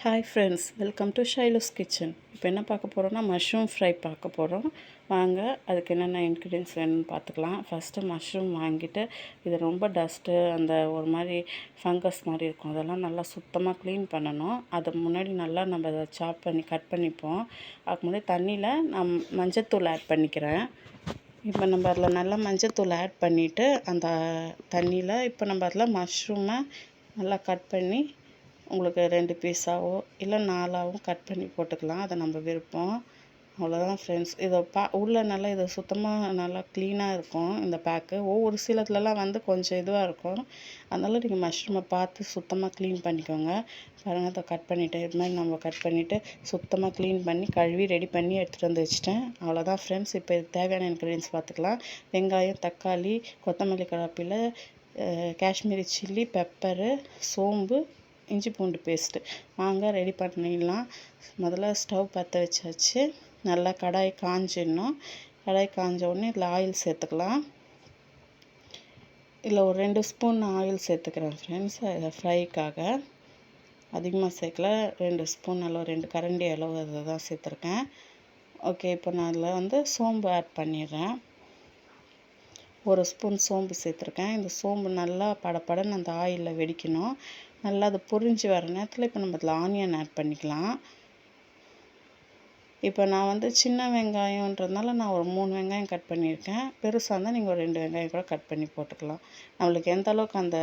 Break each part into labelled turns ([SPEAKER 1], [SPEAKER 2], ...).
[SPEAKER 1] Hi friends, welcome to Shailu's kitchen. இப்போ என்ன பார்க்க போகிறோன்னா மஷ்ரூம் ஃப்ரை பார்க்க போகிறோம். வாங்க, அதுக்கு என்னென்ன இன்க்ரீடியன்ஸ் வேணும்னு பார்த்துக்கலாம். ஃபஸ்ட்டு மஷ்ரூம் வாங்கிட்டு இது ரொம்ப டஸ்ட்டு, அந்த ஒரு மாதிரி ஃபங்கஸ் மாதிரி இருக்கும், அதெல்லாம் நல்லா சுத்தமாக க்ளீன் பண்ணணும். அது முன்னாடி நல்லா நம்ம அதை சாப் பண்ணி கட் பண்ணிப்போம். அதுக்கு முன்னாடி தண்ணியில் நான் மஞ்சத்தூள் ஆட் பண்ணிக்கிறேன். இப்போ நம்ம அதில் நல்லா மஞ்சத்தூள் ஆட் பண்ணிவிட்டு அந்த தண்ணியில் இப்போ நம்ம அதில் மஷ்ரூமை நல்லா கட் பண்ணி உங்களுக்கு 2 பீஸாவோ இல்லை 4ஆகவும் கட் பண்ணி போட்டுக்கலாம். அதை நம்ம விருப்பம். அவ்வளோதான் ஃப்ரெண்ட்ஸ். இதை உள்ளே நல்லா இதை சுத்தமாக நல்லா க்ளீனாக இருக்கும் இந்த பேக்கு. ஒவ்வொரு சிலத்துலலாம் வந்து கொஞ்சம் இதுவாக இருக்கும். அதனால் நீங்கள் மஷ்ரூமை பார்த்து சுத்தமாக க்ளீன் பண்ணிக்கோங்க. பாருங்கள், அதை கட் பண்ணிவிட்டு இது மாதிரி நம்ம கட் பண்ணிவிட்டு சுத்தமாக க்ளீன் பண்ணி கழுவி ரெடி பண்ணி எடுத்துகிட்டு வந்து வச்சுட்டேன். அவ்வளோதான் ஃப்ரெண்ட்ஸ். இப்போ இது தேவையான இன்க்ரீடியன்ஸ் பார்த்துக்கலாம். வெங்காயம், தக்காளி, கொத்தமல்லி கருவேப்பிலை, காஷ்மீரி சில்லி, பெப்பரு, சோம்பு, இஞ்சி பூண்டு பேஸ்ட்டு. வாங்க ரெடி பண்ணிடலாம். முதல்ல ஸ்டவ் பற்ற வச்சாச்சு. நல்லா கடாய் காஞ்சிடணும். கடாய் காஞ்ச உடனே இதில் ஆயில் சேர்த்துக்கலாம். இதில் ஒரு 2 ஸ்பூன் ஆயில் சேர்த்துக்கிறேன் ஃப்ரெண்ட்ஸ். இதை ஃப்ரைக்காக அதிகமாக சேர்க்கல. 2 ஸ்பூன் அளவு, 2 கரண்டி அளவு அதை தான் சேர்த்துருக்கேன். ஓகே, இப்போ நான் அதில் வந்து சோம்பு ஆட் பண்ணிடுறேன். 1 ஸ்பூன் சோம்பு சேர்த்துருக்கேன். இந்த சோம்பு நல்லா படப்படன்னு அந்த ஆயிலில் வெடிக்கணும். நல்லா அது பொரிஞ்சு வர நேரத்தில் இப்போ நம்ம அதில் ஆனியன் ஆட் பண்ணிக்கலாம். இப்போ நான் வந்து சின்ன வெங்காயன்றதுனால நான் ஒரு 3 வெங்காயம் கட் பண்ணியிருக்கேன். பெருசாக இருந்தால் நீங்கள் ஒரு 2 வெங்காயம் கூட கட் பண்ணி போட்டுக்கலாம். நம்மளுக்கு எந்த அளவுக்கு அந்த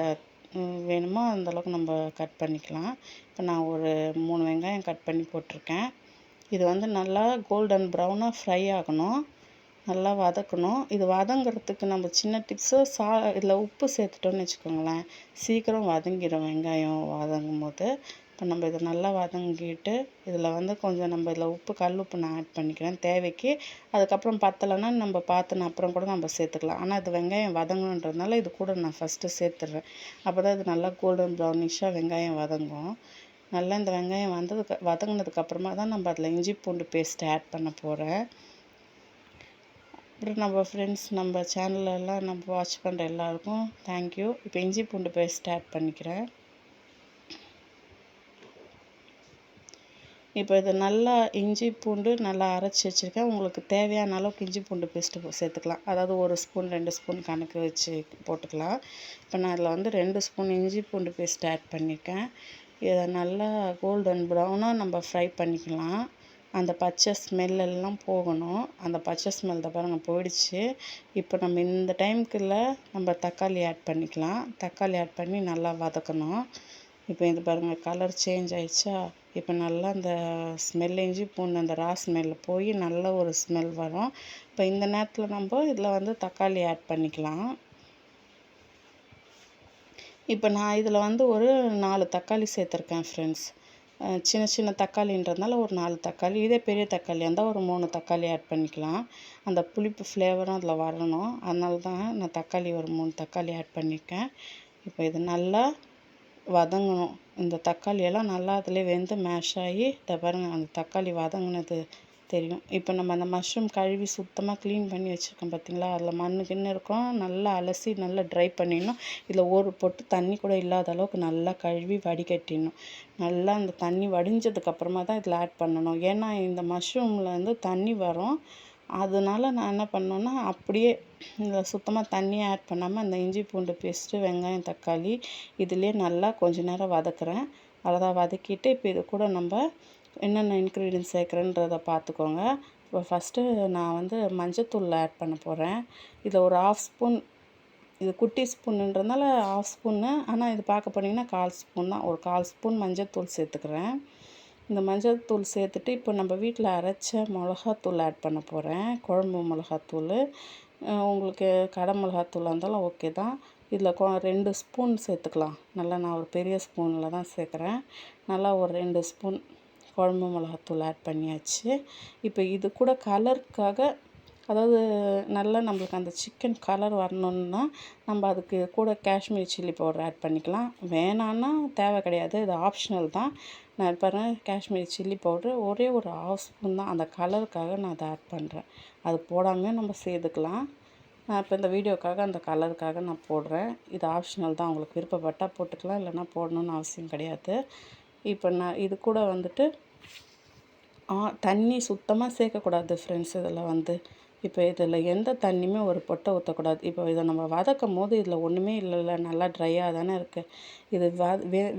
[SPEAKER 1] வேணுமோ அந்தளவுக்கு நம்ம கட் பண்ணிக்கலாம். இப்போ நான் ஒரு 3 வெங்காயம் கட் பண்ணி போட்டிருக்கேன். இது வந்து நல்லா கோல்டன் ப்ரௌனாக ஃப்ரை ஆகணும், நல்லா வதக்கணும். இது வதங்கிறதுக்கு நம்ம சின்ன டிப்ஸு, இதில் உப்பு சேர்த்துட்டோன்னு வச்சுக்கோங்களேன், சீக்கிரம் வதங்கிடும் வெங்காயம் வதங்கும் போது. இப்போ நம்ம இதை நல்லா வதங்கிட்டு இதில் வந்து கொஞ்சம் நம்ம இதில் உப்பு, கல் உப்பு நான் ஆட் பண்ணிக்கிறேன் தேவைக்கு. அதுக்கப்புறம் பத்தலைன்னா நம்ம பார்த்து அப்புறம் கூட நம்ம சேர்த்துக்கலாம். ஆனால் இது வெங்காயம் வதங்கணுன்றதுனால இது கூட நான் ஃபஸ்ட்டு சேர்த்துட்றேன். அப்போ தான் இது நல்லா கோல்டன் ப்ரௌனிஷாக வெங்காயம் வதங்கும். நல்லா இந்த வெங்காயம் வதங்கினதுக்கப்புறமா தான் நம்ம அதில் இஞ்சி பூண்டு பேஸ்ட் ஆட் பண்ண போகிறேன். அப்புறம் நம்ம ஃப்ரெண்ட்ஸ், நம்ம சேனலெல்லாம் நம்ம வாட்ச் பண்ணுற எல்லாருக்கும் தேங்க்யூ. இப்போ இஞ்சி பூண்டு பேஸ்ட் ஆட் பண்ணிக்கிறேன். இப்போ இது நல்லா இஞ்சி பூண்டு நல்லா அரைச்சி வச்சுருக்கேன். உங்களுக்கு தேவையான அளவுக்கு இஞ்சி பூண்டு பேஸ்ட்டு சேர்த்துக்கலாம். அதாவது 1 ஸ்பூன் 2 ஸ்பூன் கணக்கு வச்சு போட்டுக்கலாம். இப்போ நான் அதில் வந்து 2 ஸ்பூன் இஞ்சி பூண்டு பேஸ்ட் ஆட் பண்ணியிருக்கேன். இதை நல்லா கோல்டன் ப்ரௌனாக நம்ம ஃப்ரை பண்ணிக்கலாம். அந்த பச்சை ஸ்மெல்லெல்லாம் போகணும். அந்த பச்சை ஸ்மெல் தான் பாருங்கள் போயிடுச்சு. இப்போ நம்ம இந்த டைமுக்குள்ள நம்ம தக்காளி ஆட் பண்ணிக்கலாம். தக்காளி ஆட் பண்ணி நல்லா வதக்கணும். இப்போ இது பாருங்கள் கலர் சேஞ்ச் ஆயிடுச்சா. இப்போ நல்லா அந்த ஸ்மெல், இஞ்சி பூண்டு அந்த ரா ஸ்மெல் போய் நல்ல ஒரு ஸ்மெல் வரும். இப்போ இந்த நேரத்தில் நம்ம இதில் வந்து தக்காளி ஆட் பண்ணிக்கலாம். இப்போ நான் இதில் வந்து ஒரு 4 தக்காளி சேர்த்துருக்கேன் ஃப்ரெண்ட்ஸ். சின்ன சின்ன தக்காளின்றதுனால ஒரு 4 தக்காளி. இதே பெரிய தக்காளியாக இருந்தால் ஒரு 3 தக்காளி ஆட் பண்ணிக்கலாம். அந்த புளிப்பு ஃப்ளேவரும் அதில் வரணும். அதனால தான் நான் தக்காளி ஒரு 3 தக்காளி ஆட் பண்ணியிருக்கேன். இப்போ இது நல்லா வதங்கணும். இந்த தக்காளியெல்லாம் நல்லா அதிலே வெந்து மேஷ் ஆகி இதை பாருங்கள், அந்த தக்காளி வதங்கினது தெரியும். இப்போ நம்ம அந்த மஷ்ரூம் கழுவி சுத்தமாக க்ளீன் பண்ணி வச்சுருக்கோம் பார்த்தீங்களா, அதில் மண்ணு கிண்ணு இருக்கும். நல்லா அலசி நல்லா ட்ரை பண்ணிடணும். இதில் ஒரு பொட்டு தண்ணி கூட இல்லாத அளவுக்கு நல்லா கழுவி வடிகட்டிடணும். நல்லா அந்த தண்ணி வடிஞ்சதுக்கப்புறமா தான் இதில் ஆட் பண்ணணும். ஏன்னா இந்த மஷ்ரூமில் வந்து தண்ணி வரும். அதனால நான் என்ன பண்ணேன்னா அப்படியே இதில் சுத்தமாக தண்ணியை ஆட் பண்ணாமல் அந்த இஞ்சி பூண்டு பேஸ்ட்டு, வெங்காயம், தக்காளி இதிலே நல்லா கொஞ்ச நேரம் வதக்குறேன். அவ்வளோதான். வதக்கிட்டு இப்போ இது கூட நம்ம என்னென்ன இன்க்ரீடியன்ஸ் சேர்க்குறேன்றதை பார்த்துக்கோங்க. இப்போ ஃபஸ்ட்டு நான் வந்து மஞ்சத்தூள் ஆட் பண்ண போகிறேன். இதில் ஒரு 1/2 ஸ்பூன், இது குட்டி ஸ்பூனுன்றதுனால 1/2 ஸ்பூன்னு, ஆனால் இது பார்க்க போனீங்கன்னா 1/4 ஸ்பூன் தான். ஒரு 1/4 ஸ்பூன் மஞ்சத்தூள் சேர்த்துக்கிறேன். இந்த மஞ்சள் தூள் சேர்த்துட்டு இப்போ நம்ம வீட்டில் அரைச்ச மிளகாத்தூள் ஆட் பண்ண போகிறேன். குழம்பு மிளகாத்தூள். உங்களுக்கு கடை மிளகாத்தூளாக இருந்தாலும் ஓகே தான். இதில் 2 ஸ்பூன் சேர்த்துக்கலாம். நல்லா நான் ஒரு பெரிய ஸ்பூனில் தான் சேர்க்குறேன். நல்லா ஒரு 2 ஸ்பூன் குழம்பு மிளகாத்தூள் ஆட் பண்ணியாச்சு. இப்போ இது கூட கலருக்காக, அதாவது நல்லா நம்மளுக்கு அந்த சிக்கன் கலர் வரணுன்னா நம்ம அதுக்கு கூட காஷ்மீரி சில்லி பவுடர் ஆட் பண்ணிக்கலாம். வேணான்னா தேவை கிடையாது, இது ஆப்ஷனல் தான். நான் பாருங்கள், காஷ்மீரி சில்லி பவுட்ரு ஒரே ஒரு 1/2 ஸ்பூன் தான். அந்த கலருக்காக நான் அதை ஆட் பண்ணுறேன். அது போடாமல் நம்ம சேர்த்துக்கலாம். நான் இப்போ இந்த வீடியோக்காக அந்த கலருக்காக நான் போடுறேன். இது ஆப்ஷனல் தான். உங்களுக்கு விருப்பப்பட்டால் போட்டுக்கலாம், இல்லைன்னா போடணுன்னு அவசியம் கிடையாது. இப்போ நான் இது கூட வந்துட்டு தண்ணி சுத்தமாக சேர்க்கக்கூடாது ஃப்ரெண்ட்ஸ். இதில் வந்து இப்போ இதில் எந்த தண்ணியுமே ஒரு பொட்டை ஊற்றக்கூடாது. இப்போ இதை நம்ம வதக்கும் போது இதில் ஒன்றுமே இல்லைல்ல, நல்லா ட்ரையாக தானே இருக்குது. இது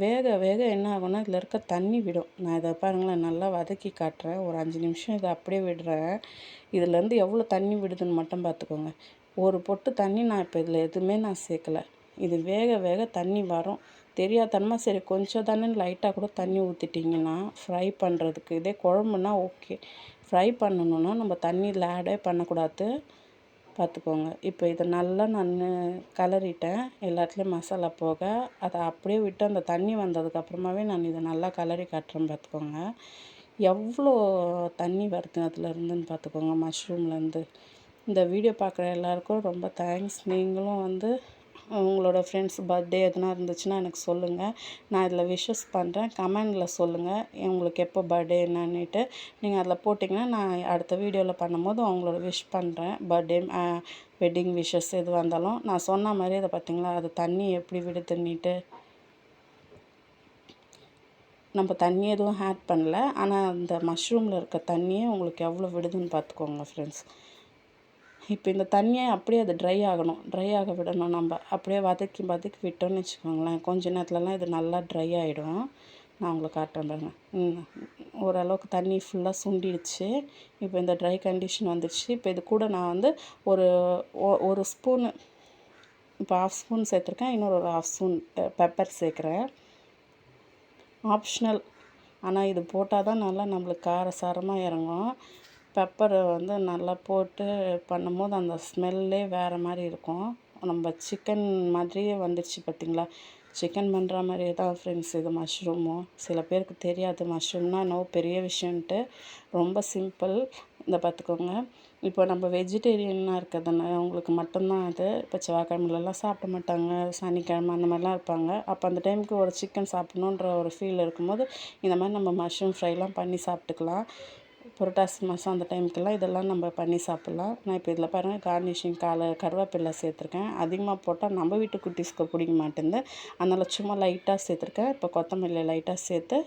[SPEAKER 1] வேக வேக என்ன ஆகும்னா இதில் இருக்க தண்ணி விடும். நான் இதை பாருங்களேன், நல்லா வதக்கி காட்டுறேன். ஒரு 5 நிமிஷம் இதை அப்படியே விடுறேன். இதுலேருந்து எவ்வளோ தண்ணி விடுதுன்னு மட்டும் பார்த்துக்கோங்க. ஒரு பொட்டு தண்ணி நான் இப்போ இதில் எதுவுமே நான் சேர்க்கலை. இது வேக வேக தண்ணி வரும். தெரியாதனமா சரி கொஞ்சம் தானே லைட்டாக கூட தண்ணி ஊற்றிட்டிங்கன்னா ஃப்ரை பண்ணுறதுக்கு. இதே குழம்புனா ஓகே. ஃப்ரை பண்ணணுன்னா நம்ம தண்ணியில் ஆடே பண்ணக்கூடாது, பார்த்துக்கோங்க. இப்போ இதை நல்லா நான் கிளறிட்டேன், எல்லாத்துலேயும் மசாலா போக. அதை அப்படியே விட்டு அந்த தண்ணி வந்ததுக்கப்புறமாவே நான் இதை நல்லா கிளறி காட்டுறேன், பார்த்துக்கோங்க. எவ்வளோ தண்ணி வருது அதுலேருந்துன்னு பார்த்துக்கோங்க, மஷ்ரூம்லேருந்து. இந்த வீடியோ பார்க்குற எல்லாருக்கும் ரொம்ப தேங்க்ஸ். நீங்களும் வந்து உங்களோட ஃப்ரெண்ட்ஸ் பர்த்டே எதுனா இருந்துச்சுன்னா எனக்கு சொல்லுங்கள். நான் இதில் விஷஸ் பண்ணுறேன். கமெண்டில் சொல்லுங்கள் உங்களுக்கு எப்போ பர்த்டே என்னன்னுட்டு. நீங்கள் அதில் போட்டிங்கன்னா நான் அடுத்த வீடியோவில் பண்ணும்போது அவங்களோட விஷ் பண்ணுறேன். பர்த்டே வெட்டிங் விஷஸ் எது வந்தாலும் நான் சொன்ன மாதிரி அதை பார்த்தீங்களா, அது தண்ணி எப்படி விடுதுன்னிட்டு. நம்ம தண்ணி எதுவும் ஆட் பண்ணல, ஆனால் அந்த மஷ்ரூமில் இருக்க தண்ணியே உங்களுக்கு எவ்வளோ விடுதுன்னு பார்த்துக்கோங்க ஃப்ரெண்ட்ஸ். இப்போ இந்த தண்ணியை அப்படியே அது ட்ரை ஆகணும், ட்ரை ஆக விடணும். நம்ம அப்படியே வதக்கி வதக்கி விட்டோம்னு வச்சுக்கோங்களேன், கொஞ்ச நேரத்துலலாம் இது நல்லா ட்ரை ஆகிடும். நான் உங்களுக்கு காட்டுறேன் பாருங்கள். ஓரளவுக்கு தண்ணி ஃபுல்லாக சுண்டிடுச்சு. இப்போ இந்த ட்ரை கண்டிஷன் வந்துடுச்சு. இப்போ இது கூட நான் வந்து ஒரு ஸ்பூனு, இப்போ 1/2 ஸ்பூன் சேர்த்துருக்கேன். இன்னொரு 1/2 ஸ்பூன் பெப்பர் சேர்க்குறேன். ஆப்ஷனல், ஆனால் இது போட்டால் தான் நல்லா நம்மளுக்கு காரசாரமாக இறங்கும். பெப்பரை வந்து நல்லா போட்டு பண்ணும்போது அந்த ஸ்மெல்லே வேறு மாதிரி இருக்கும். நம்ம சிக்கன் மாதிரியே வந்துடுச்சு பார்த்திங்களா. சிக்கன் பண்ணுற மாதிரியே தான் ஃப்ரெண்ட்ஸ் இது மஷ்ரூமும். சில பேருக்கு தெரியாது மஷ்ரூம்னால் என்னவோ பெரிய விஷயன்ட்டு. ரொம்ப சிம்பிள். இந்த பார்த்துக்கோங்க. இப்போ நம்ம வெஜிடேரியனாக இருக்கிறதுனால உங்களுக்கு மட்டும்தான் அது. இப்போ செவ்வாய்க்கிழமைலலாம் சாப்பிட மாட்டாங்க, சனிக்கிழமை அந்த மாதிரிலாம் இருப்பாங்க. அப்போ அந்த டைமுக்கு ஒரு சிக்கன் சாப்பிட்ணுன்ற ஒரு ஃபீல் இருக்கும்போது இந்த மாதிரி நம்ம மஷ்ரூம் ஃப்ரைலாம் பண்ணி சாப்பிட்டுக்கலாம். புரட்டாசி மாதம் அந்த டைமுக்கெல்லாம் இதெல்லாம் நம்ம பண்ணி சாப்பிட்லாம். நான் இப்போ இதில் பாருங்கள் கார்னிஷிங் கருவேப்பிலை சேர்த்துருக்கேன். அதிகமாக போட்டால் நம்ம வீட்டு குட்டீஸ்க்கு பிடிக்க மாட்டேங்குது, அதனால் சும்மா லைட்டாக சேர்த்துருக்கேன். இப்போ கொத்தமல்லி லைட்டாக சேர்த்து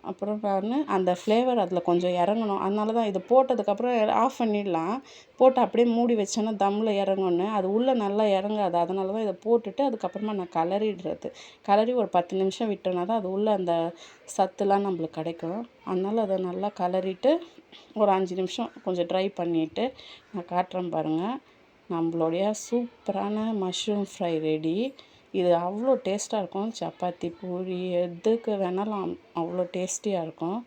[SPEAKER 1] அப்புறம் நான் அந்த ஃப்ளேவர் அதில் கொஞ்சம் இறங்கணும். அதனால தான் இது போட்டதுக்கப்புறம் ஆஃப் பண்ணிடலாம். போட்டு அப்படியே மூடி வச்சோன்னா தம்மில் இறங்கணுன்னு அது உள்ளே நல்லா இறங்காது. அதனால தான் இதை போட்டுட்டு அதுக்கப்புறமா நான் கிளறி ஒரு 10 நிமிஷம் விட்டோன்னா தான் அது உள்ளே அந்த சத்துலாம் நம்மளுக்கு கிடைக்கும். அதனால் அதை நல்லா கிளறிட்டு ஒரு 5 நிமிஷம் கொஞ்சம் ட்ரை பண்ணிவிட்டு நான் காட்டுறேன் பாருங்கள். நம்மளுடைய சூப்பரான மஷ்ரூம் ஃப்ரை ரெடி. இது அவ்வளோ டேஸ்ட்டாக இருக்கும். சப்பாத்தி, பூரி எதுக்கு வேணாலும் அவ்வளோ டேஸ்டியாக இருக்கும்.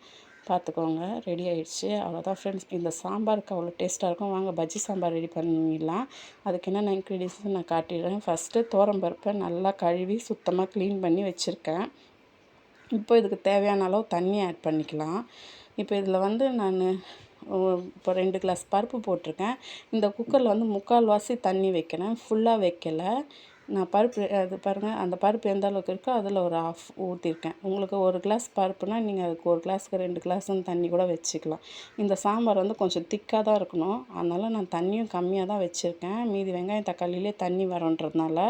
[SPEAKER 1] பார்த்துக்கோங்க, ரெடி ஆகிடுச்சு. அவ்வளோதான் ஃப்ரெண்ட்ஸ். இந்த சாம்பாருக்கு அவ்வளோ டேஸ்ட்டாக இருக்கும். வாங்க பஜ்ஜி சாம்பார் ரெடி பண்ணிடலாம். அதுக்கு என்னென்ன இன்க்ரீடியன்ஸ் நான் காட்டிடுறேன். ஃபஸ்ட்டு துவரம்பருப்பை நல்லா கழுவி சுத்தமாக க்ளீன் பண்ணி வச்சுருக்கேன். இப்போ இதுக்கு தேவையான அளவு தண்ணி ஆட் பண்ணிக்கலாம். இப்போ இதில் வந்து நான் இப்போ 2 கிளாஸ் பருப்பு போட்டிருக்கேன். இந்த குக்கரில் வந்து 3/4 தண்ணி வைக்கிறேன், ஃபுல்லாக வைக்கலை. நான் பருப்பு அது பாருங்கள், அந்த பருப்பு எந்த அளவுக்கு இருக்கோ அதில் ஒரு 1/2 ஊற்றிருக்கேன். உங்களுக்கு 1 கிளாஸ் பருப்புனால் நீங்கள் அதுக்கு 1 கிளாஸுக்கு 2 கிளாஸ்ன்னு தண்ணி கூட வச்சுக்கலாம். இந்த சாம்பார் வந்து கொஞ்சம் திக்காக தான் இருக்கணும், அதனால் நான் தண்ணியும் கம்மியாக தான் வச்சுருக்கேன். மீதி வெங்காயம் தக்காளியிலே தண்ணி வரன்றதுனால.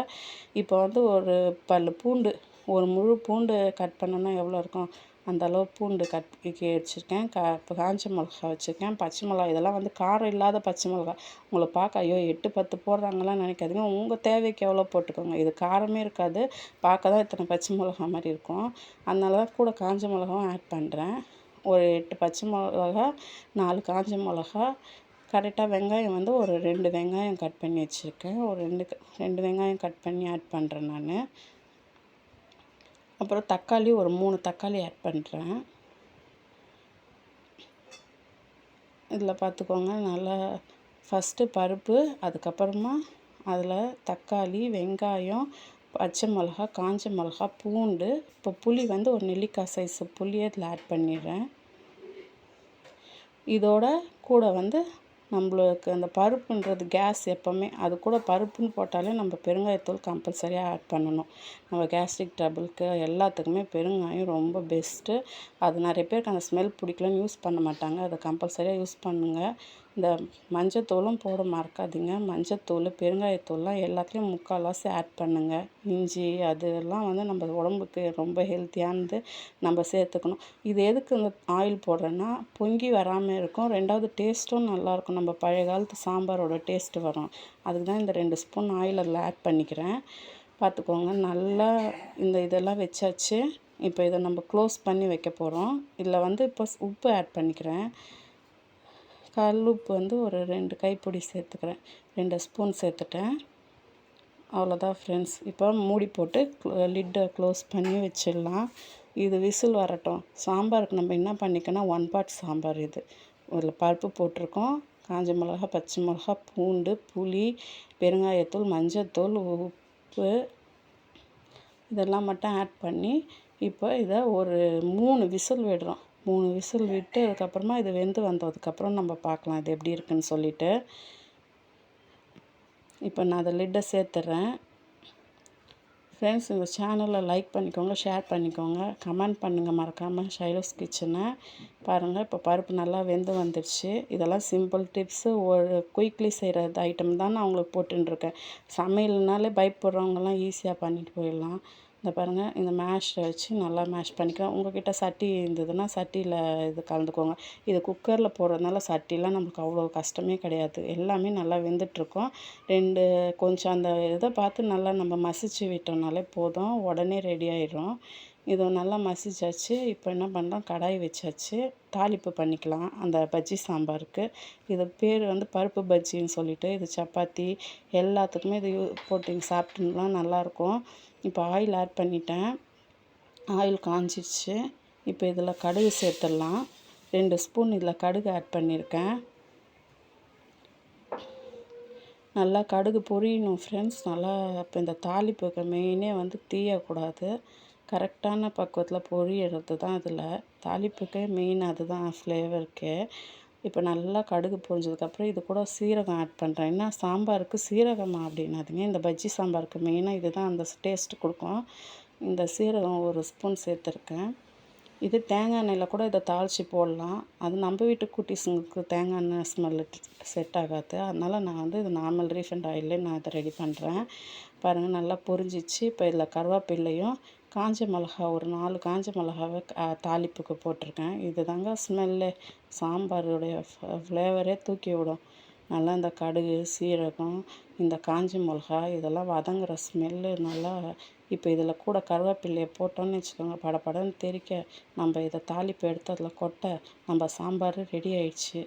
[SPEAKER 1] இப்போ வந்து ஒரு பல் பூண்டு, ஒரு முழு பூண்டு கட் பண்ணோன்னா எவ்வளோ இருக்கும் அந்த அளவு பூண்டு வச்சுருக்கேன். காஞ்ச மிளகா வச்சுருக்கேன், பச்சை மிளகா. இதெல்லாம் வந்து காரம் இல்லாத பச்சை மிளகா. உங்களை பார்க்க ஐயோ 8, 10 போடுறாங்களாம் நினைக்காதீங்க. உங்கள் தேவைக்கு எவ்வளோ போட்டுக்கோங்க. இது காரமே இருக்காது, பார்க்க தான் இத்தனை பச்சை மிளகா மாதிரி இருக்கும். அதனால தான் கூட காஞ்ச மிளகாவும் ஆட் பண்ணுறேன். ஒரு 8 பச்சை மிளகா, 4 காஞ்ச மிளகா. கரெக்டாக வெங்காயம் வந்து ஒரு 2 வெங்காயம் கட் பண்ணி வச்சுருக்கேன். ஒரு 2 வெங்காயம் கட் பண்ணி ஆட் பண்ணுறேன் நான். அப்புறம் தக்காளி ஒரு 3 தக்காளி ஆட் பண்ணுறேன். இதில் பார்த்துக்கோங்க, நல்லா ஃபஸ்ட்டு பருப்பு, அதுக்கப்புறமா அதில் தக்காளி, வெங்காயம், பச்சை மிளகா, காஞ்ச மிளகா, பூண்டு. இப்போ புளி வந்து ஒரு நெல்லிக்காய் சைஸு புளியை இதில் ஆட் பண்ணிடுறேன். இதோட கூட வந்து நம்மளுக்கு அந்த பருப்புன்றது கேஸ் எப்போவுமே அது கூட பருப்புன்னு போட்டாலே நம்ம பெருங்காயத்தூள் கம்பல்சரியாக ஆட் பண்ணணும். நம்ம கேஸ்ட்ரிக் ட்ரபிளுக்கு எல்லாத்துக்குமே பெருங்காயம் ரொம்ப பெஸ்ட்டு. அது நிறைய பேருக்கு அந்த ஸ்மெல் பிடிக்கலன்னு யூஸ் பண்ண மாட்டாங்க. அதை கம்பல்சரியாக யூஸ் பண்ணுங்கள். இந்த மஞ்சத்தூளும் போட மறக்காதீங்க. மஞ்சத்தூள், பெருங்காயத்தூள்லாம் எல்லாத்துலேயும் முக்கால்வாசி ஆட் பண்ணுங்கள். இஞ்சி அதெல்லாம் வந்து நம்ம உடம்புக்கு ரொம்ப ஹெல்த்தியானது, நம்ம சேர்த்துக்கணும். இது எதுக்கு இந்த ஆயில் போடுறேன்னா, பொங்கி வராமல் இருக்கும். 2வது டேஸ்ட்டும் நல்லாயிருக்கும். நம்ம பழைய காலத்து சாம்பாரோட டேஸ்ட்டு வரும். அதுக்கு தான் இந்த 2 ஸ்பூன் ஆயில் அதில் ஆட் பண்ணிக்கிறேன். பார்த்துக்கோங்க. நல்லா இதெல்லாம் வச்சாச்சு. இப்போ இதை நம்ம க்ளோஸ் பண்ணி வைக்க போகிறோம். இதில் வந்து இப்போ உப்பு ஆட் பண்ணிக்கிறேன். கல் உப்பு வந்து ஒரு 2 கைப்பிடி சேர்த்துக்கிறேன். 2 ஸ்பூன் சேர்த்துட்டேன். அவ்வளோதான் ஃப்ரெண்ட்ஸ். இப்போ மூடி போட்டு லிட்டை க்ளோஸ் பண்ணி வச்சிடலாம். இது விசில் வரட்டும். சாம்பாருக்கு நம்ம என்ன பண்ணிக்கணும், 1 பாட் சாம்பார் இது. இதில் பருப்பு போட்டிருக்கோம், காஞ்ச மிளகா, பச்சை மிளகா, பூண்டு, புளி, பெருங்காயத்தூள், மஞ்சத்தூள், உப்பு இதெல்லாம் மட்டும் ஆட் பண்ணி இப்போ இதை ஒரு 3 விசில் விடுறோம். 3 விசில் விட்டு அதுக்கப்புறமா இது வெந்து வந்ததுக்கப்புறம் நம்ம பார்க்கலாம் இது எப்படி இருக்குன்னு சொல்லிட்டு. இப்போ நான் அதை லிட்டை சேர்த்துட்றேன். ஃப்ரெண்ட்ஸ், இந்த சேனலை லைக் பண்ணிக்கோங்க, ஷேர் பண்ணிக்கோங்க, கமெண்ட் பண்ணுங்கள் மறக்காமல். ஷைலோஸ் கிச்சனை பாருங்கள். இப்போ பருப்பு நல்லா வெந்து வந்துடுச்சு. இதெல்லாம் சிம்பிள் டிப்ஸு, ஒரு குயிக்லி செய்கிற ஐட்டம் தான் நான் உங்களுக்கு போட்டுருக்கேன். சமையல்னாலே பயப்படுறவங்கலாம் ஈஸியாக பண்ணிட்டு போயிடலாம். இந்த பாருங்கள், இந்த மேஷை வச்சு நல்லா மேஷ் பண்ணிக்கலாம். உங்கள்கிட்ட சட்டி இருந்ததுன்னா சட்டியில் இது கலந்துக்கோங்க. இது குக்கரில் போடுறதுனால சட்டிலாம் நம்மளுக்கு அவ்வளோ கஷ்டமே கிடையாது. எல்லாமே நல்லா வெந்துட்டுருக்கோம். கொஞ்சம் அந்த இதை பார்த்து நல்லா நம்ம மசிச்சு விட்டோம்னாலே போதும், உடனே ரெடி ஆயிடும். இதை நல்லா மசிச்சாச்சு. இப்போ என்ன பண்ணுறோம், கடாய் வச்சாச்சு. தாளிப்பு பண்ணிக்கலாம் அந்த பஜ்ஜி சாம்பாருக்கு. இது பேர் வந்து பருப்பு பஜ்ஜின்னு சொல்லிட்டு, இது சப்பாத்தி எல்லாத்துக்குமே இது போட்டு சாப்பிட்டோம்னா நல்லாயிருக்கும். இப்போ ஆயில் ஆட் பண்ணிட்டேன். ஆயில் காஞ்சிடுச்சு. இப்போ இதில் கடுகு சேர்த்துடலாம். 2 ஸ்பூன் இதில் கடுகு ஆட் பண்ணியிருக்கேன். நல்லா கடுகு பொரியணும் ஃப்ரெண்ட்ஸ். நல்லா இப்போ இந்த தாளிப்புக்கு மெயினே வந்து தீயக்கூடாது. கரெக்டான பக்குவத்தில் பொரியறது தான் இதில் தாளிப்புக்கே மெயின், அதுதான் ஃப்ளேவருக்கு. இப்போ நல்லா கடுகு பொரிஞ்சதுக்கப்புறம் இது கூட சீரகம் ஆட் பண்ணுறேன். ஏன்னா சாம்பாருக்கு சீரகமா அப்படின்னாதுங்க, இந்த பஜ்ஜி சாம்பாருக்கு மெயினாக இது தான் அந்த டேஸ்ட் கொடுக்கும். இந்த சீரகம் 1 ஸ்பூன் சேர்த்துருக்கேன். இது தேங்காய் எண்ணெயில் கூட இதை தாளித்து போடலாம். அது நம்ம வீட்டு குட்டீஸுங்களுக்கு தேங்காய் எண்ணெய் ஸ்மெல்லு செட் ஆகாது. அதனால் நான் வந்து இது நார்மல் ரீஃபைண்ட் ஆயிலே நான் இதை ரெடி பண்ணுறேன். பாருங்கள், நல்லா பொரிஞ்சிச்சு. இப்போ இதில் கருவேப்பிலையும் காஞ்ச மிளகா ஒரு 4 காஞ்ச மிளகாவை தாளிப்புக்கு போட்டிருக்கேன். இது தாங்க ஸ்மெல்லு, சாம்பாருடைய ஃப்ளேவரே தூக்கி விடும். நல்லா இந்த கடுகு, சீரகம், இந்த காஞ்ச மிளகா இதெல்லாம் வதங்குற ஸ்மெல்லு நல்லா. இப்போ இதில் கூட கருவேப்பிலையை போட்டோன்னு வச்சுக்கோங்க, படபடன்னு தெறிக்க நம்ம இதை தாளிப்பு எடுத்து அதில் கொட்ட நம்ம சாம்பார் ரெடி ஆயிடுச்சு.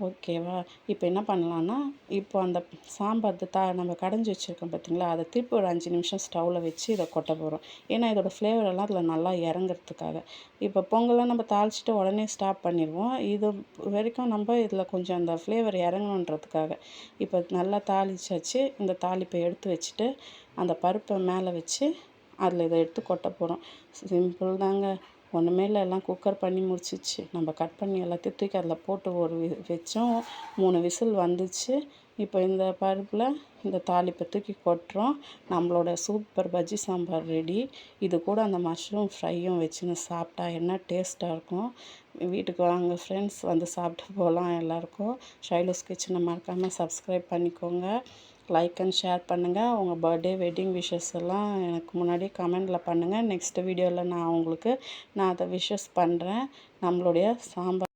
[SPEAKER 1] ஓகேவா? இப்போ என்ன பண்ணலான்னா, இப்போ அந்த சாம்பார் நம்ம கடைஞ்சி வச்சுருக்கோம் பார்த்தீங்களா, அதை திருப்பி ஒரு 5 நிமிஷம் ஸ்டவ்வில் வச்சு இதை கொட்ட போகிறோம். ஏன்னா இதோடய ஃப்ளேவரெல்லாம் அதில் நல்லா இறங்குறதுக்காக. இப்போ பொங்கலாம் நம்ம தாளிச்சிட்டு உடனே ஸ்டாப் பண்ணிடுவோம். இது வரைக்கும் நம்ம இதில் கொஞ்சம் அந்த ஃப்ளேவர் இறங்கணுன்றதுக்காக இப்போ நல்லா தாளிச்சாச்சு. இந்த தாளிப்பை எடுத்து வச்சுட்டு அந்த பருப்பை மேலே வச்சு அதில் இதை எடுத்து கொட்ட போகிறோம். சிம்பிள் தாங்க, ஒன்றுமே இல்லை. எல்லாம் குக்கர் பண்ணி முடிச்சிச்சு. நம்ம கட் பண்ணி எல்லாத்தையும் தூக்கி அதில் போட்டு வச்சோம். 3 விசில் வந்துச்சு. இப்போ இந்த பருப்பில் இந்த தாளிப்பை தூக்கி கொட்டுறோம். நம்மளோட சூப்பர் பஜ்ஜி சாம்பார் ரெடி. இது கூட அந்த மஷ்ரூம் ஃப்ரையும் வச்சுன்னு சாப்பிட்டா என்ன டேஸ்ட்டாக இருக்கும். வீட்டுக்கு வாங்க ஃப்ரெண்ட்ஸ், வந்து சாப்பிட்டு போகலாம் எல்லாருக்கும். ஷைலோஸ் கிச்சனை மறக்காமல் சப்ஸ்கிரைப் பண்ணிக்கோங்க. லைக் அண்ட் ஷேர் பண்ணுங்கள். உங்கள் பர்த்டே, வெட்டிங் விஷஸ் எல்லாம் எனக்கு முன்னாடி கமெண்டில் பண்ணுங்கள். நெக்ஸ்ட் வீடியோவில் நான் அதை விஷஸ் பண்ணுறேன். நம்மளுடைய சாம்பார்